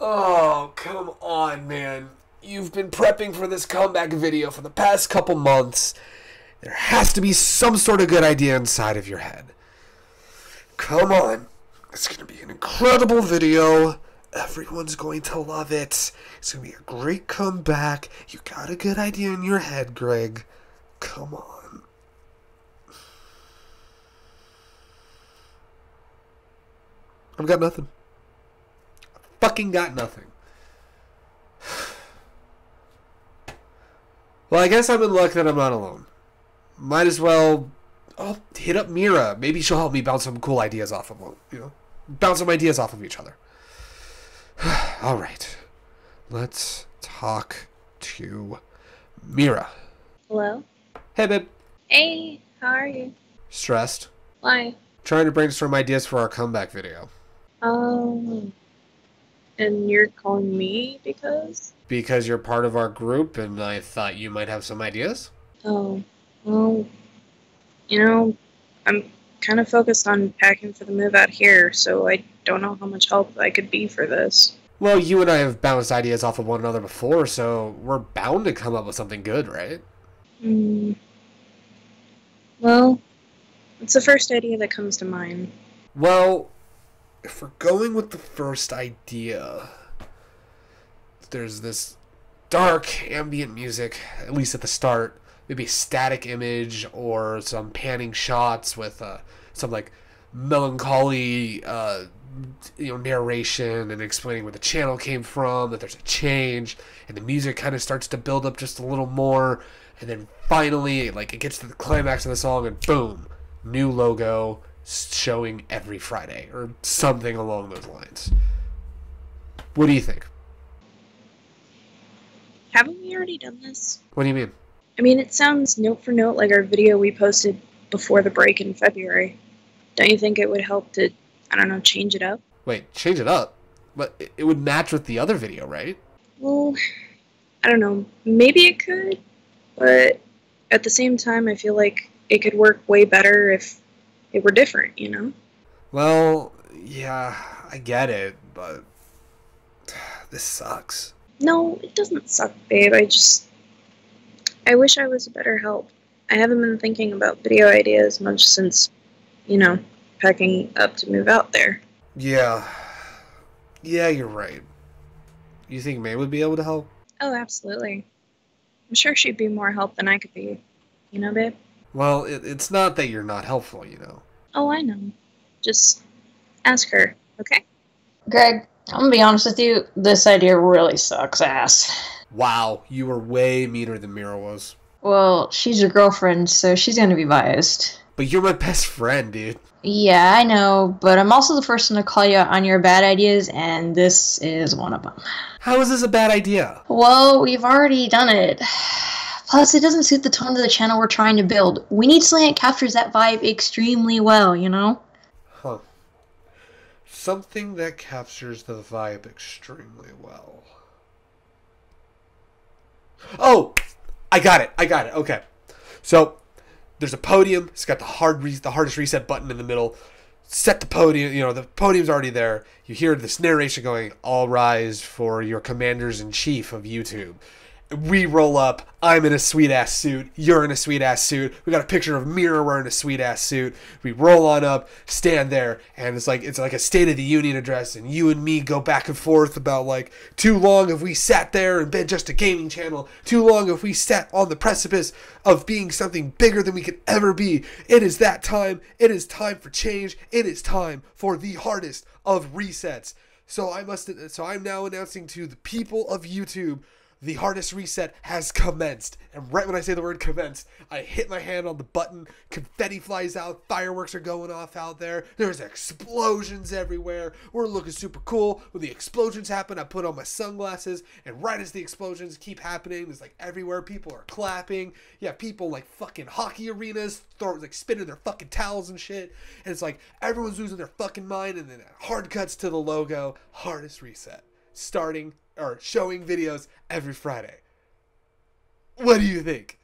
Oh, come on, man. You've been prepping for this comeback video for the past couple months. There has to be some sort of good idea inside of your head. Come on. It's going to be an incredible video. Everyone's going to love it. It's going to be a great comeback. You got a good idea in your head, Greg. Come on. I've got nothing. Fucking got nothing. Well, I guess I'm in luck that I'm not alone. Might as well hit up Mira. Maybe she'll help me bounce some cool ideas off of, bounce some ideas off of each other. All right. Let's talk to Mira. Hello? Hey, babe. Hey, how are you? Stressed. Why? Trying to brainstorm ideas for our comeback video. And you're calling me because? Because you're part of our group and I thought you might have some ideas. Oh, well, I'm kind of focused on packing for the move out here, so I don't know how much help I could be for this. Well, you and I have bounced ideas off of one another before, so we're bound to come up with something good, right? Well, it's the first idea that comes to mind. Well, if we're going with the first idea, there's this dark ambient music, at least at the start, maybe a static image or some panning shots with some like melancholy narration and explaining where the channel came from, that there's a change, and the music kind of starts to build up just a little more, and then finally it gets to the climax of the song and boom, new logo showing every Friday or something along those lines. What do you think? Haven't we already done this? What do you mean? I mean, it sounds note for note like our video we posted before the break in February. Don't you think it would help to, I don't know, change it up? Wait, change it up? But it would match with the other video, right? Well, I don't know. Maybe it could, but at the same time, I feel like it could work way better if it were different, you know? Well, yeah, I get it, but this sucks. No, it doesn't suck, babe. I wish I was a better help. I haven't been thinking about video ideas much since, packing up to move out there. Yeah. Yeah, you're right. You think May would be able to help? Oh, absolutely. I'm sure she'd be more help than I could be. You know, babe? Well, it's not that you're not helpful, Oh, I know. Just ask her, okay? Greg, I'm gonna be honest with you, this idea really sucks ass. Wow, you were way meaner than Mira was. Well, she's your girlfriend, so she's gonna be biased. But you're my best friend, dude. Yeah, I know, but I'm also the person to call you out on your bad ideas, and this is one of them. How is this a bad idea? Well, we've already done it. Plus, it doesn't suit the tone of the channel we're trying to build. We need something that captures that vibe extremely well, you know? Huh. Something that captures the vibe extremely well. Oh! I got it. Okay. So, there's a podium. It's got the hardest reset button in the middle. Set the podium. The podium's already there. You hear this narration going, "All rise for your commanders-in-chief of YouTube." We roll up. I'm in a sweet-ass suit. You're in a sweet-ass suit. We got a picture of Mira wearing a sweet-ass suit. We roll on up, stand there, and it's like a State of the Union address, and you and me go back and forth about, too long have we sat there and been just a gaming channel. Too long have we sat on the precipice of being something bigger than we could ever be. It is that time. It is time for change. It is time for the hardest of resets. So I'm now announcing to the people of YouTube, the hardest reset has commenced. And right when I say the word commenced, I hit my hand on the button, confetti flies out, fireworks are going off out there, there's explosions everywhere, we're looking super cool. When the explosions happen, I put on my sunglasses, and right as the explosions keep happening, there's everywhere, people are clapping, you have people fucking hockey arenas, spinning their fucking towels and shit, and it's everyone's losing their fucking mind, and then it hard cuts to the logo, hardest reset, showing videos every Friday. What do you think?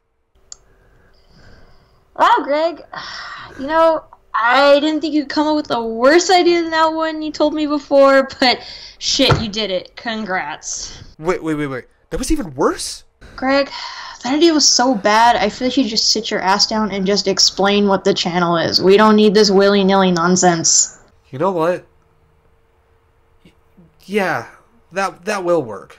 Wow, Greg, I didn't think you'd come up with a worse idea than that one you told me before, but shit, you did it. Congrats. Wait. That was even worse? Greg, that idea was so bad, I feel like you just sit your ass down and just explain what the channel is. We don't need this willy-nilly nonsense. You know what? Yeah, that will work.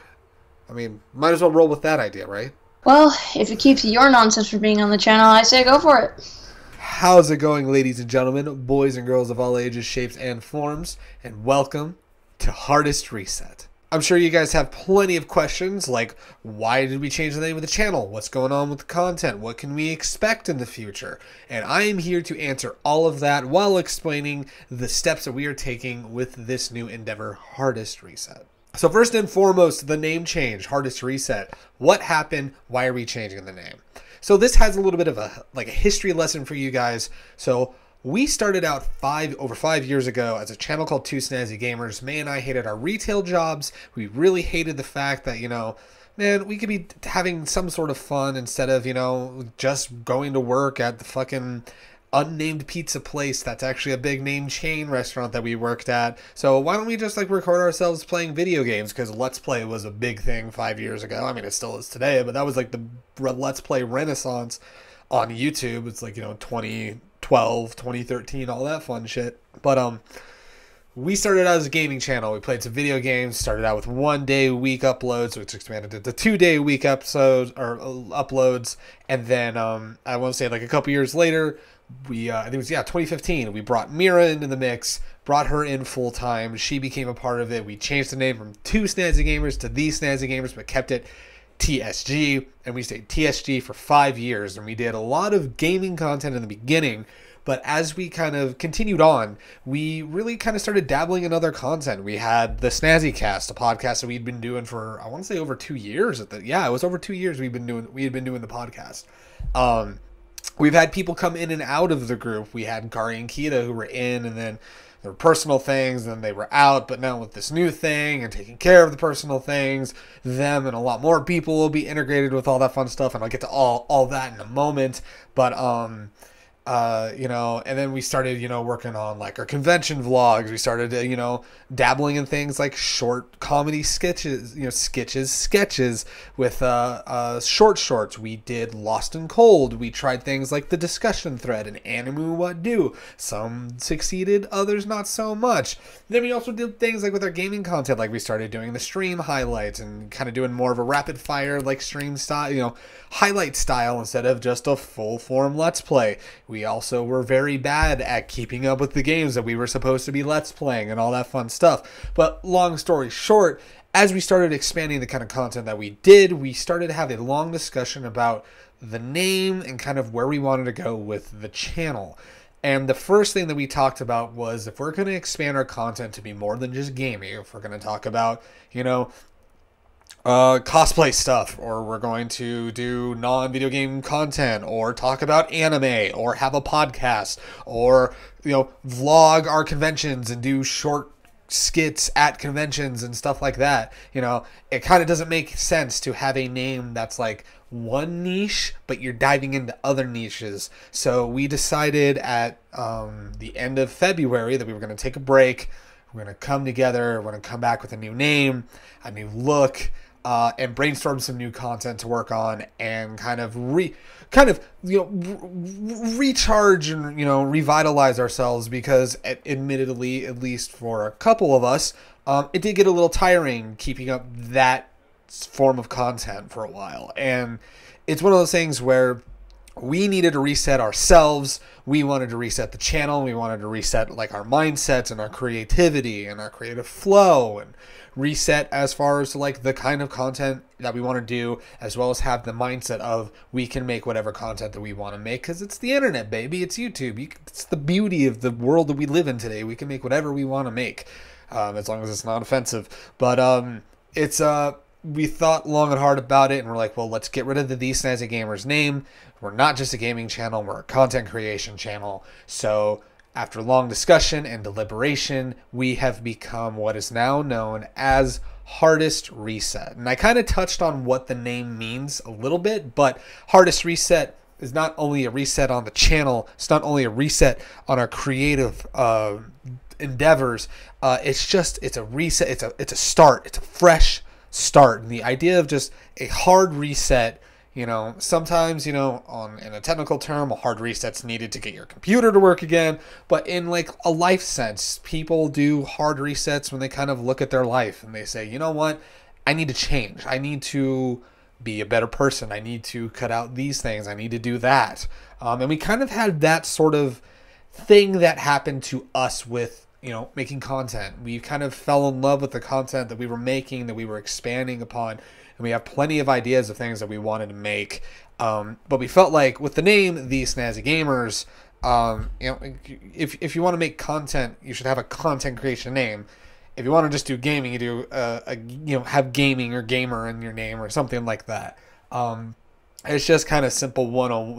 I mean, might as well roll with that idea, right? Well, if it keeps your nonsense from being on the channel, I say go for it. How's it going, ladies and gentlemen, boys and girls of all ages, shapes, and forms, and welcome to Hardest Reset. I'm sure you guys have plenty of questions like, why did we change the name of the channel? What's going on with the content? What can we expect in the future? And I am here to answer all of that while explaining the steps that we are taking with this new endeavor, Hardest Reset. So first and foremost, the name change, Hardest Reset. What happened? Why are we changing the name? So this has a little bit of a history lesson for you guys. So we started out over 5 years ago as a channel called These Snazzy Gamers. May and I hated our retail jobs. We really hated the fact that, man, we could be having some sort of fun instead of, just going to work at the fucking unnamed pizza place that's actually a big name chain restaurant that we worked at. So why don't we just record ourselves playing video games? Because Let's Play was a big thing 5 years ago. I mean, it still is today, but that was the Let's Play renaissance on YouTube. It's 2012, 2013, all that fun shit. But we started out as a gaming channel. We played some video games, started out with 1 day a week uploads, which expanded to 2 day a week episodes or uploads. And then I want to say a couple years later, I think it was 2015, we brought Mira into the mix, brought her in full time. She became a part of it. We changed the name from These Snazzy Gamers to These Snazzy Gamers, but kept it TSG, and we stayed TSG for 5 years, and we did a lot of gaming content in the beginning. But as we kind of continued on, we really kind of started dabbling in other content. We had the Snazzy Cast, a podcast that we'd been doing for, I want to say, over 2 years. It was over 2 years we had been doing the podcast. We've had people come in and out of the group. We had Kari and Kita who were in, and then there were personal things, and then they were out. But now with this new thing and taking care of the personal things, them and a lot more people will be integrated with all that fun stuff, and I'll get to all that in a moment. But and then we started, working on our convention vlogs. We started, dabbling in things like short comedy sketches, sketches with shorts. We did Lost and Cold. We tried things like the discussion thread and Animu What Do. Some succeeded, others not so much. Then we also did things with our gaming content, we started doing the stream highlights and kind of doing more of a rapid fire stream style, highlight style instead of just a full form Let's Play. We also were very bad at keeping up with the games that we were supposed to be Let's Playing and all that fun stuff. But long story short, as we started expanding the kind of content that we did, we started to have a long discussion about the name and kind of where we wanted to go with the channel. And the first thing that we talked about was, if we're going to expand our content to be more than just gaming, if we're going to talk about, cosplay stuff, or we're going to do non-video game content, or talk about anime, or have a podcast, or vlog our conventions and do short skits at conventions and stuff like that, it kind of doesn't make sense to have a name that's one niche but you're diving into other niches. So we decided at the end of February that we were going to take a break. We're going to come together, we're going to come back with a new name, a new look, and brainstorm some new content to work on, and recharge and revitalize ourselves, because admittedly, at least for a couple of us, it did get a little tiring keeping up that form of content for a while. And it's one of those things where we needed to reset ourselves. We wanted to reset the channel. We wanted to reset our mindsets and our creativity and our creative flow, and reset as far as the kind of content that we want to do, as well as have the mindset of we can make whatever content that we want to make, because it's the internet, baby. It's YouTube. It's the beauty of the world that we live in today. We can make whatever we want to make, as long as it's not offensive. But we thought long and hard about it, and we're well, let's get rid of the These Snazzy Gamers name. We're not just a gaming channel, we're a content creation channel. So after long discussion and deliberation, we have become what is now known as Hardest Reset. And I kind of touched on what the name means a little bit, but Hardest Reset is not only a reset on the channel, it's not only a reset on our creative endeavors. It's a reset. It's a start. It's a fresh start. And the idea of just a hard reset, you know, sometimes, you know, in a technical term, a hard reset's needed to get your computer to work again. But in like a life sense, people do hard resets when they kind of look at their life and they say, you know what, I need to change. I need to be a better person. I need to cut out these things. I need to do that. And we kind of had that sort of thing that happened to us with, you know, making content. We kind of fell in love with the content that we were making, that we were expanding upon. And we have plenty of ideas of things that we wanted to make. But we felt like with the name, These Snazzy Gamers, you know, if you want to make content, you should have a content creation name. If you want to just do gaming, you do, you know, have gaming or gamer in your name or something like that. It's just kind of simple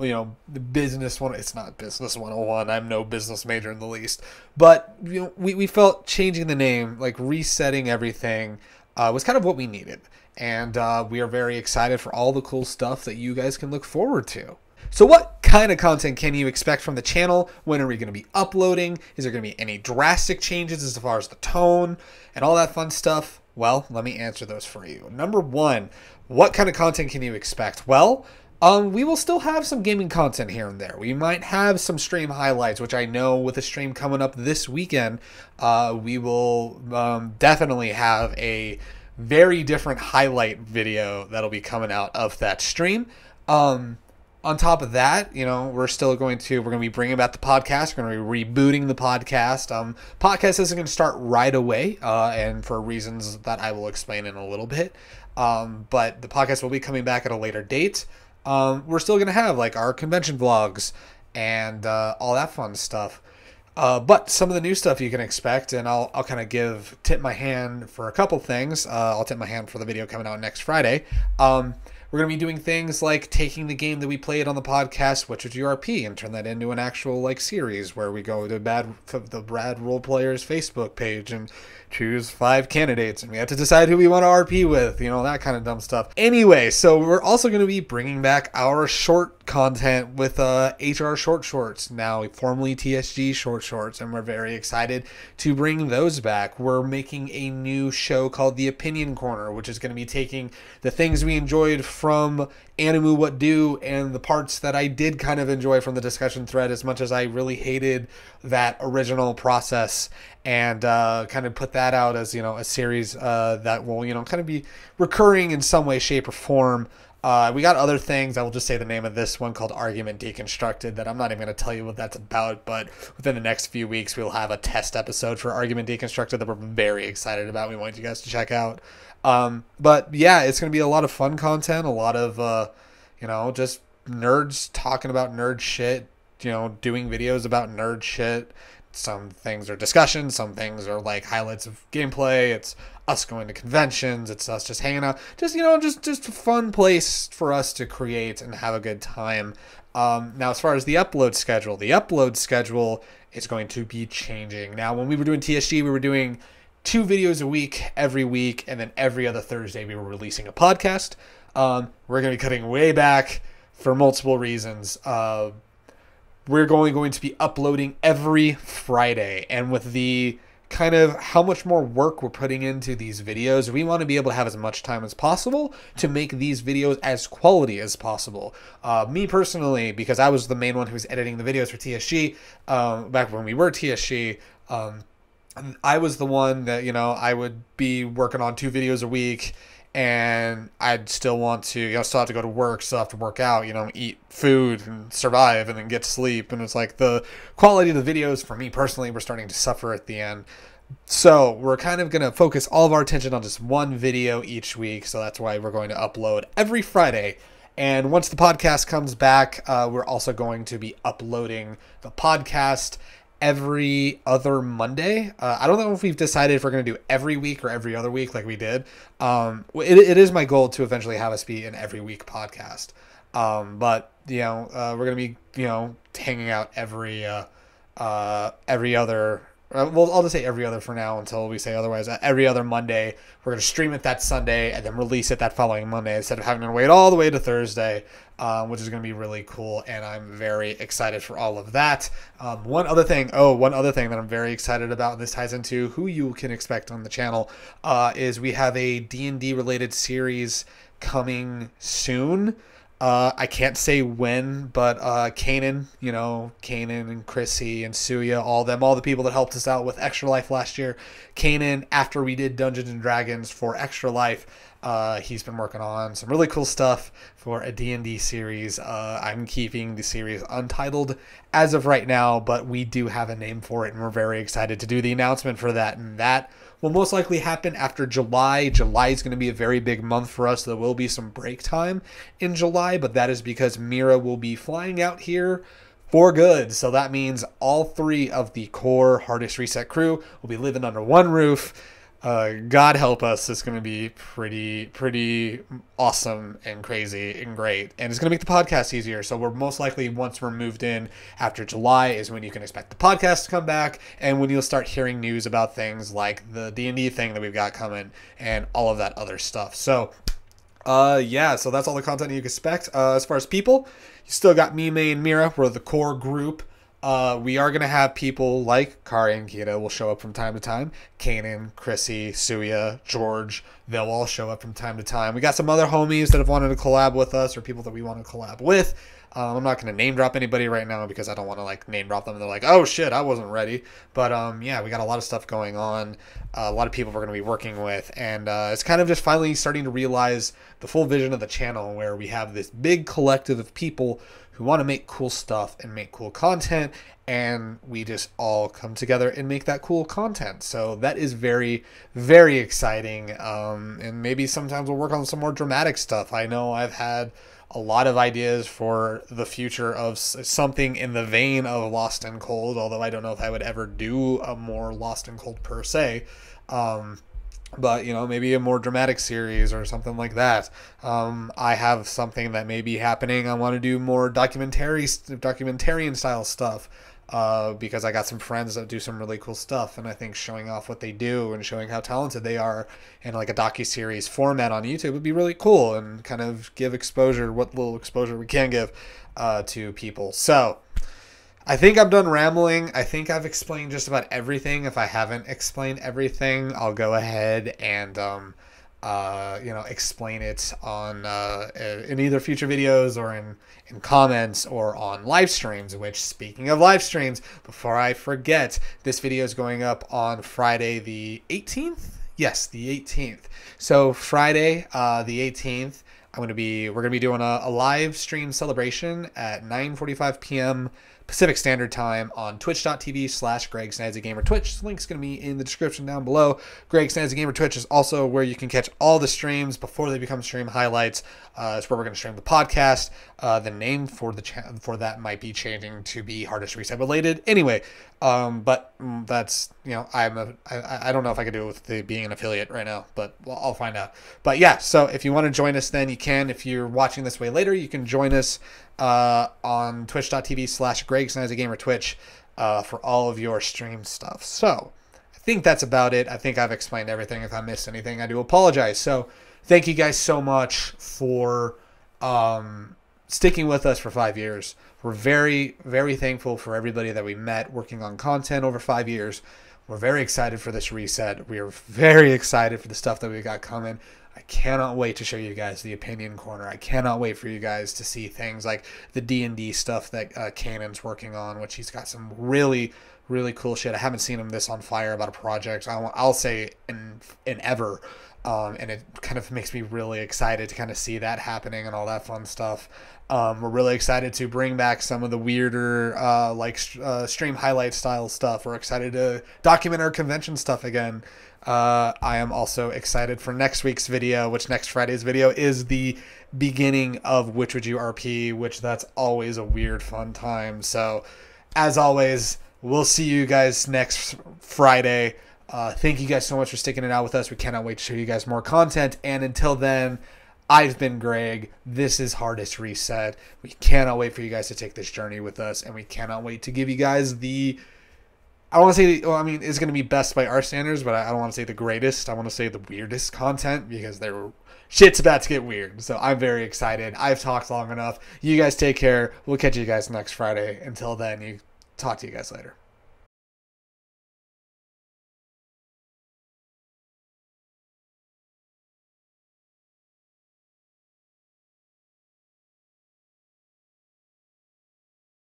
you know, the business one. It's not business 101. I'm no business major in the least. But, you know, we felt changing the name, like resetting everything, was kind of what we needed. And we are very excited for all the cool stuff that you guys can look forward to. So what kind of content can you expect from the channel? When are we going to be uploading? Is there going to be any drastic changes as far as the tone and all that fun stuff? Well, let me answer those for you. Number one, what kind of content can you expect? Well, we will still have some gaming content here and there. We might have some stream highlights, which I know with a stream coming up this weekend, we will definitely have a very different highlight video that'll be coming out of that stream. On top of that, you know, we're going to be bringing back the podcast. We're going to be rebooting the podcast. Podcast isn't going to start right away, and for reasons that I will explain in a little bit. But the podcast will be coming back at a later date. We're still going to have like our convention vlogs and all that fun stuff. But some of the new stuff you can expect, and I'll kind of tip my hand for a couple things. I'll tip my hand for the video coming out next Friday. We're going to be doing things like taking the game that we played on the podcast, Which is URP, and turn that into an actual like series where we go to the Brad Role Players Facebook page and choose 5 candidates, and we have to decide who we want to RP with, you know, that kind of dumb stuff. Anyway, so we're also going to be bringing back our short content with HR Short Shorts, now formerly TSG Short Shorts, and we're very excited to bring those back. We're making a new show called The Opinion Corner, which is going to be taking the things we enjoyed from Animu What Do and the parts that I did kind of enjoy from the discussion thread, as much as I really hated that original process, and kind of put that out as, you know, a series that will, you know, kind of be recurring in some way, shape, or form. We got other things. I will just say the name of this one called Argument Deconstructed, that I'm not even going to tell you what that's about, but within the next few weeks, we'll have a test episode for Argument Deconstructed that we're very excited about. We want you guys to check out. But yeah, it's going to be a lot of fun content, a lot of, you know, just nerds talking about nerd shit, you know, doing videos about nerd shit. Some things are discussion, some things are like highlights of gameplay. It's us going to conventions. It's us just hanging out. Just, you know, just a fun place for us to create and have a good time. Now, as far as the upload schedule is going to be changing. Now, when we were doing TSG, we were doing 2 videos a week, every week, and then every other Thursday we were releasing a podcast. We're going to be cutting way back for multiple reasons. We're going to be uploading every Friday, and with the kind of how much more work we're putting into these videos, we want to be able to have as much time as possible to make these videos as quality as possible. Me personally, because I was the main one who was editing the videos for TSG, back when we were TSG, I was the one that, you know, I would be working on 2 videos a week, and I'd still want to, you know, still have to go to work, still have to work out, you know, eat food and survive and then get to sleep. And it's like the quality of the videos for me personally were starting to suffer at the end. So we're kind of going to focus all of our attention on just one video each week. So that's why we're going to upload every Friday. And once the podcast comes back, we're also going to be uploading the podcast every other Monday. I don't know if we've decided if we're going to do every week or every other week like we did. It is my goal to eventually have us be an every week podcast. But, you know, we're going to be, you know, hanging out every other well, I'll just say every other for now until we say otherwise. Every other Monday, we're going to stream it that Sunday and then release it that following Monday instead of having to wait all the way to Thursday, which is going to be really cool, and I'm very excited for all of that. One other thing that I'm very excited about, and this ties into who you can expect on the channel, is we have a D&D related series coming soon. I can't say when, but Kanan and Chrissy and Suya, all the people that helped us out with Extra Life last year. Kanan, after we did Dungeons and Dragons for Extra Life, he's been working on some really cool stuff for a D&D series. I'm keeping the series untitled as of right now, but we do have a name for it, and we're very excited to do the announcement for that, and that will most likely happen after July. July is going to be a very big month for us. There will be some break time in July, but that is because Mira will be flying out here for good. So that means all 3 of the core Hardest Reset crew will be living under one roof. God help us, it's going to be pretty awesome and crazy and great. And it's going to make the podcast easier. So we're most likely, once we're moved in after July, is when you can expect the podcast to come back and when you'll start hearing news about things like the D&D thing that we've got coming and all of that other stuff. So, yeah, so that's all the content you can expect. As far as people, you still got me, May, and Mira. We're the core group. We are going to have people like Kari and Kita will show up from time to time. Kanan, Chrissy, Suya, George, they'll all show up from time to time. We got some other homies that have wanted to collab with us or people that we want to collab with. I'm not going to name drop anybody right now because I don't want to like name drop them and they're like, oh shit, I wasn't ready. But yeah, we got a lot of stuff going on. A lot of people we're going to be working with. And it's kind of just finally starting to realize the full vision of the channel where we have this big collective of people who want to make cool stuff and make cool content, and we just all come together and make that cool content. So that is very, very exciting, and maybe sometimes we'll work on some more dramatic stuff. I know I've had a lot of ideas for the future of something in the vein of Lost and Cold, although I don't know if I would ever do a more Lost and Cold per se. But, maybe a more dramatic series or something like that. I have something that may be happening. I want to do more documentarian style stuff because I got some friends that do some really cool stuff. And I think showing off what they do and showing how talented they are in like a docuseries format on YouTube would be really cool and kind of give exposure, what little exposure we can give to people. So I think I'm done rambling. I think I've explained just about everything. If I haven't explained everything, I'll go ahead and, explain it on in either future videos or in comments or on live streams, which, speaking of live streams, before I forget, this video is going up on Friday the 18th? Yes, the 18th. So Friday the 18th, we're going to be doing a live stream celebration at 9:45 p.m. Pacific Standard Time on twitch.tv/Greg Snazzy Gamer Twitch. The link's going to be in the description down below. Greg Snazzy Gamer Twitch is also where you can catch all the streams before they become stream highlights. It's where we're going to stream the podcast. The name for the for that might be changing to be Hardest Reset related. Anyway, but that's, I don't know if I can do it with being an affiliate right now, but I'll find out. But yeah, so if you want to join us, then you can. If you're watching this way later, you can join us on twitch.tv/Greg Snazzy Gamer Twitch for all of your stream stuff. So I think that's about it. I think I've explained everything. If I missed anything, I do apologize. So thank you guys so much for sticking with us for 5 years. We're very, very thankful for everybody that we met working on content over 5 years. We're very excited for this reset. We are very excited for the stuff that we got coming. I cannot wait to show you guys the opinion corner. I cannot wait for you guys to see things like the D&D stuff that Kanan's working on, which he's got some really, really cool shit. I haven't seen him this on fire about a project, I'll say in ever. And it kind of makes me really excited to kind of see that happening and all that fun stuff. We're really excited to bring back some of the weirder stream highlight style stuff. We're excited to document our convention stuff again. I am also excited for next week's video, which next Friday's video is the beginning of Which Would You RP, which that's always a weird fun time. So as always, we'll see you guys next Friday. Thank you guys so much for sticking it out with us. We cannot wait to show you guys more content. And until then, I've been Greg. This is Hardest Reset. We cannot wait for you guys to take this journey with us. And we cannot wait to give you guys the I want to say, well, I mean, it's going to be best by our standards, but I don't want to say the greatest. I want to say the weirdest content because shit's about to get weird. So I'm very excited. I've talked long enough. You guys take care. We'll catch you guys next Friday. Until then, talk to you guys later.